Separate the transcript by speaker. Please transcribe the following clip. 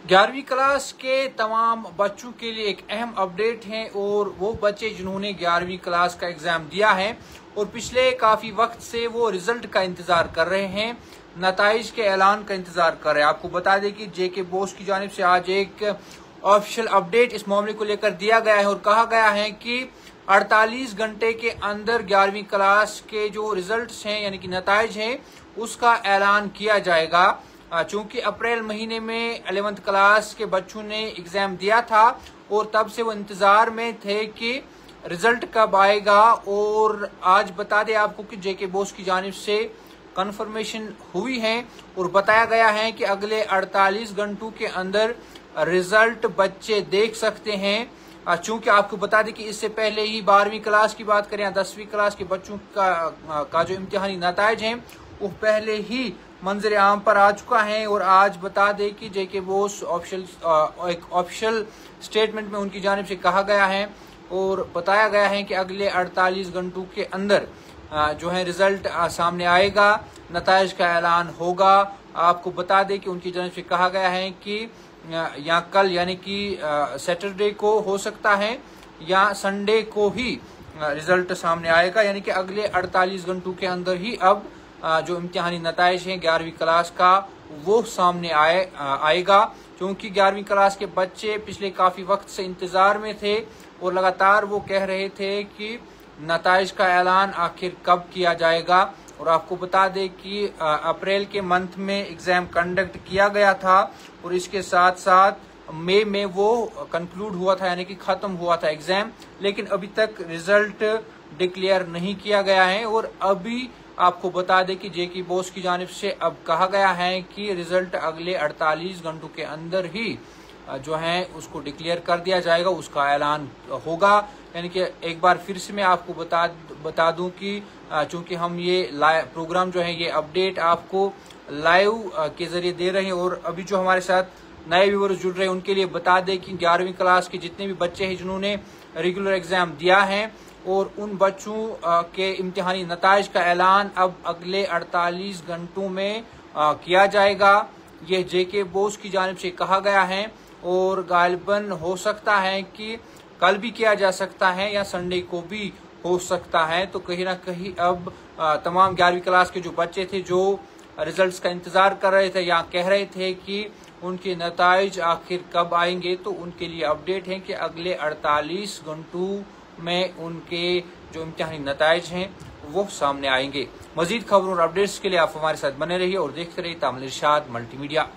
Speaker 1: 11वीं क्लास के तमाम बच्चों के लिए एक अहम अपडेट है और वो बच्चे जिन्होंने 11वीं क्लास का एग्जाम दिया है और पिछले काफी वक्त से वो रिजल्ट का इंतजार कर रहे हैं, नताइज के ऐलान का इंतजार कर रहे हैं। आपको बता दें कि जेके बोस की जानिब से आज एक ऑफिशियल अपडेट इस मामले को लेकर दिया गया है और कहा गया है कि 48 घंटे के अंदर 11वीं क्लास के जो रिजल्ट्स हैं यानी कि नताइज हैं उसका ऐलान किया जाएगा। चूंकि अप्रैल महीने में 11th क्लास के बच्चों ने एग्जाम दिया था और तब से वो इंतजार में थे कि रिजल्ट कब आएगा, और आज बता दें आपको कि जेके बोस की जानिब से कंफर्मेशन हुई है और बताया गया है कि अगले 48 घंटों के अंदर रिजल्ट बच्चे देख सकते हैं। चूंकि आपको बता दें कि इससे पहले ही 12वीं क्लास की बात करें या 10वीं क्लास के बच्चों का जो इम्तिहानी नताइज हैं वो पहले ही मंजर आम पर आ चुका है। और आज बता दें कि जेके बोस एक ऑफिशियल स्टेटमेंट में उनकी जानिब से कहा गया है और बताया गया है कि अगले 48 घंटों के अंदर जो है रिजल्ट सामने आएगा, नताइज का ऐलान होगा। आपको बता दें कि उनकी जानिब से कहा गया है कि या कल यानी कि सैटरडे को हो सकता है या संडे को ही रिजल्ट सामने आएगा, यानी कि अगले 48 घंटों के अंदर ही अब जो इम्तिहानी नताइज हैं 11वीं क्लास का वो सामने आएगा। क्योंकि 11वीं क्लास के बच्चे पिछले काफी वक्त से इंतजार में थे और लगातार वो कह रहे थे कि नताइज का ऐलान आखिर कब किया जाएगा। और आपको बता दें कि अप्रैल के मंथ में एग्जाम कंडक्ट किया गया था और इसके साथ साथ मई में वो कंक्लूड हुआ था यानी कि खत्म हुआ था एग्जाम, लेकिन अभी तक रिजल्ट डिक्लेयर नहीं किया गया है। और अभी आपको बता दें कि जेके बोस की जानिब से अब कहा गया है कि रिजल्ट अगले 48 घंटों के अंदर ही जो है उसको डिक्लेयर कर दिया जाएगा, उसका ऐलान होगा। यानी कि एक बार फिर से मैं आपको बता दूं कि चूंकि हम ये प्रोग्राम जो है ये अपडेट आपको लाइव के जरिए दे रहे हैं और अभी जो हमारे साथ नए व्यूअर्स जुड़ रहे हैं उनके लिए बता दें कि 11वीं क्लास के जितने भी बच्चे हैं जिन्होंने रेगुलर एग्जाम दिया है और उन बच्चों के इम्तिहानी नताइज का ऐलान अब अगले 48 घंटों में किया जाएगा। ये जेके बोस की जानिब से कहा गया है और गालिबन हो सकता है कि कल भी किया जा सकता है या संडे को भी हो सकता है। तो कहीं ना कहीं अब तमाम 11वीं क्लास के जो बच्चे थे जो रिजल्ट्स का इंतजार कर रहे थे या कह रहे थे कि उनके नताइज आखिर कब आएंगे, तो उनके लिए अपडेट है कि अगले 48 घंटों में उनके जो इम्तिहानी नताइज हैं वो सामने आएंगे। मजीद खबरों और अपडेट्स के लिए आप हमारे साथ बने रहिए और देखते रहिए तामिल इरशाद मल्टीमीडिया।